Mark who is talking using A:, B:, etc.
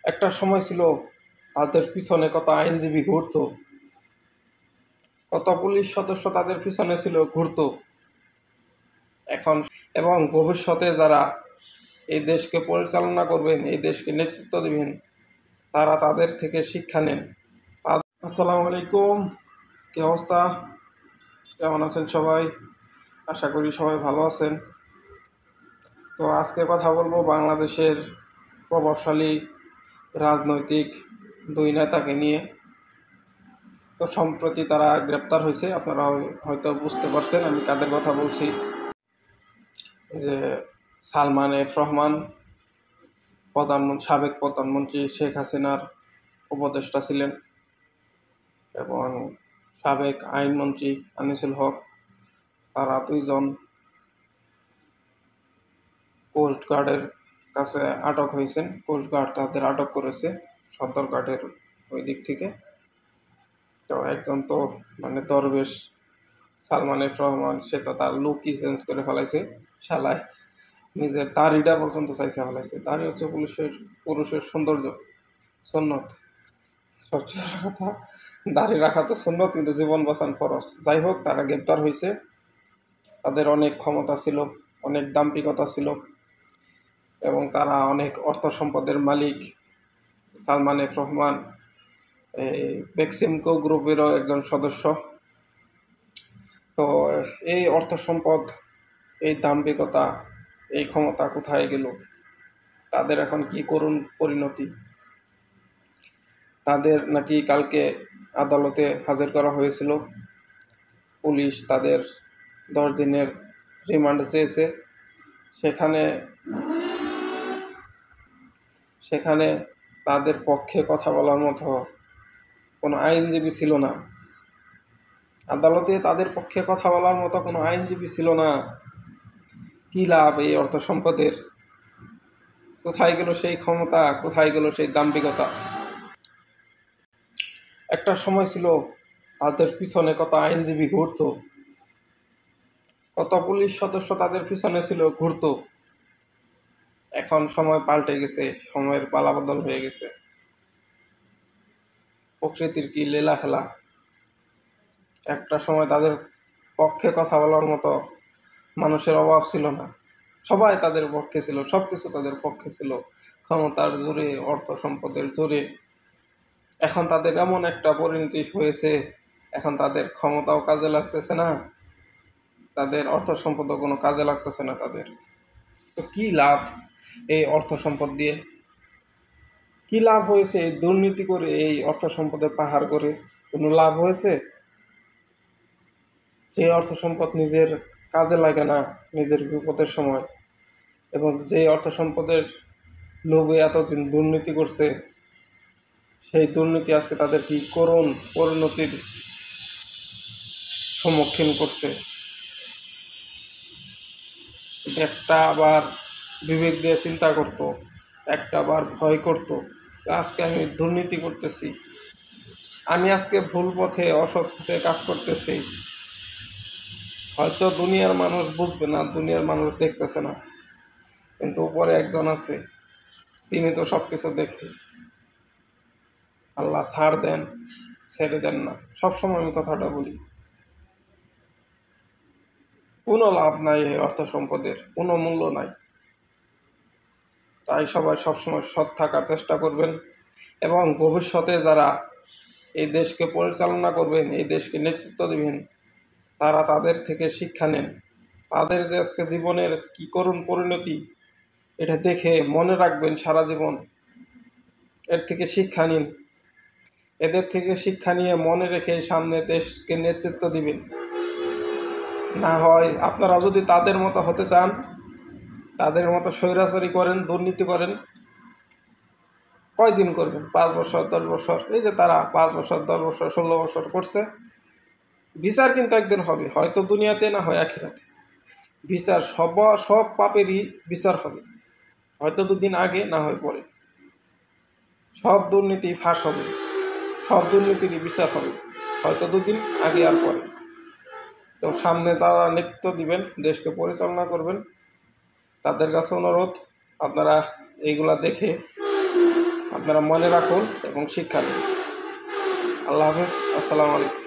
A: একটা সময় ছিল তাদের পিছনে কত আইনজীবী ঘুরতো, কত পুলিশ সদস্য তাদের পিছনে ছিল ঘুরতো। এখন এবং ভবিষ্যতে যারা এই দেশকে পরিচালনা করবেন, এই দেশকে নেতৃত্ব দিবেন, তারা তাদের থেকে শিক্ষা নেন। আসসালামু আলাইকুম, কি অবস্থা? কেমন আছেন সবাই? আশা করি সবাই ভালো আছেন। তো আজকে কথা বলবো বাংলাদেশের প্রভাবশালী রাজনৈতিক দুই নেতাকে নিয়ে। তো সম্প্রতি তারা গ্রেপ্তার হয়েছে, আপনারা হয়তো বুঝতে পারছেন আমি কাদের কথা বলছি। যে সালমান এফ রহমান, সাবেক প্রধানমন্ত্রী শেখ হাসিনার উপদেষ্টা ছিলেন, এবং সাবেক আইনমন্ত্রী আনিসুল হক, তারা দুইজন কোস্টগার্ডের কাছে আটক হয়েছেন। কোস্টগার্ড তাদের আটক করেছে সদরঘাটের ওই দিক থেকে। তো একজন তো দরবেশ সালমান এফ রহমান, সে তো তার লুকই চেঞ্জ করে ফেলাইছে, শালায় নিজের দাড়িটা পর্যন্ত চাইছে ফেলাইছে। দাড়ি হচ্ছে পুরুষের সৌন্দর্য, সুন্নত। সবচেয়ে বড় কথা, দাড়ি রাখা তো সুন্নত, কিন্তু জীবন বাঁচান ফরজ। যাই হোক, তারা গ্রেপ্তার হয়েছে। তাদের অনেক ক্ষমতা ছিল, অনেক দাম্ভিকতা ছিল, এবং তারা অনেক অর্থ সম্পদের মালিক। সালমান এফ রহমান এই বেক্সিমকো গ্রুপেরও একজন সদস্য। তো এই অর্থ সম্পদ, এই দাম্ভিকতা, এই ক্ষমতা কোথায় গেল? তাদের এখন কি করুণ পরিণতি। তাদের নাকি কালকে আদালতে হাজির করা হয়েছিল। পুলিশ তাদের 10 দিনের রিমান্ড চেয়েছে। সেখানে তাদের পক্ষে কথা বলার মতো কোনো আইনজীবী ছিল না। আদালতে তাদের পক্ষে কথা বলার মতো কোনো আইনজীবী ছিল না। কি লাভ এই অর্থ সম্পদের? কোথায় গেল সেই ক্ষমতা? কোথায় গেল সেই দাম্ভিকতা? একটা সময় ছিল তাদের পিছনে কত আইনজীবী ঘুরতো, কত পুলিশ সদস্য তাদের পিছনে ছিল ঘুরতো। এখন সময় পাল্টে গেছে, সময়ের পালাবদল হয়ে গেছে। প্রকৃতির কি লীলা খেলা! একটা সময় তাদের পক্ষে কথা বলার মতো মানুষের অভাব ছিল না, সবাই তাদের পক্ষে ছিল, সবকিছু তাদের পক্ষে ছিল, ক্ষমতার জোরে, অর্থ সম্পদের জোরে। এখন তাদের এমন একটা পরিণতি হয়েছে, এখন তাদের ক্ষমতাও কাজে লাগতেছে না, তাদের অর্থ সম্পদও কোনো কাজে লাগতেছে না তাদের। তো কি লাভ এই অর্থ সম্পদ দিয়ে? কি লাভ হয়েছে এই দুর্নীতি করে, এই অর্থ সম্পদের পাহাড় করে? কোনো লাভ হয়েছে? যে অর্থ সম্পদ নিজের কাজে লাগে না নিজের বিপদের সময়, এবং যে অর্থ সম্পদের লোভে এতদিন দুর্নীতি করছে, সেই দুর্নীতি আজকে তাদের কি করুণ পরিণতির সম্মুখীন করছে। একটা আবার বিবেক দিয়ে চিন্তা করত, একটা আবার ভয় করত, আজকে আমি দুর্নীতি করতেছি, আমি আজকে ভুল পথে অসৎ পথে কাজ করতেছি। হয়তো দুনিয়ার মানুষ বুঝবে না, দুনিয়ার মানুষ দেখতেছে না, কিন্তু উপরে একজন আছে, তিনি তো সব কিছু দেখে। আল্লাহ ছাড় দেন, ছেড়ে দেন না, সবসময় আমি কথাটা বলি। কোনো লাভ নাই এই অর্থ সম্পদের, কোনো মূল্য নাই। তাই সবাই সবসময় সৎ থাকার চেষ্টা করবেন, এবং ভবিষ্যতে যারা এই দেশকে পরিচালনা করবেন, এই দেশকে নেতৃত্ব দিবেন, তারা তাদের থেকে শিক্ষা নেন। তাদের যে আজকে জীবনের কি করুণ পরিণতি, এটা দেখে মনে রাখবেন সারা জীবন। এর থেকে শিক্ষা নিন, এদের থেকে শিক্ষা নিয়ে মনে রেখে সামনে দেশকে নেতৃত্ব দিবেন। না হয় আপনারা যদি তাদের মতো হতে চান, তাদের মতো স্বৈরাচারী করেন, দুর্নীতি করেন, কয়দিন করবেন? 5 বছর, 10 বছর? এই যে তারা 5 বছর, 10 বছর, 16 বছর করছে। বিচার কিন্তু একদিন হবে, হয়তো দুনিয়াতে, না হয় আখিরাতে। বিচার সব পাপেরই বিচার হবে, হয়তো 2 দিন আগে, না হয় পরে। সব দুর্নীতি ফাঁস হবে, সব দুর্নীতিরই বিচার হবে, হয়তো 2 দিন আগে আর পরে। তো সামনে তারা নেতৃত্ব দিবেন, দেশকে পরিচালনা করবেন, তাদের কাছে অনুরোধ, আপনারা এইগুলা দেখে আপনারা মনে রাখুন এবং শিক্ষা নিন। আল্লাহ হাফেজ, আসসালামু আলাইকুম।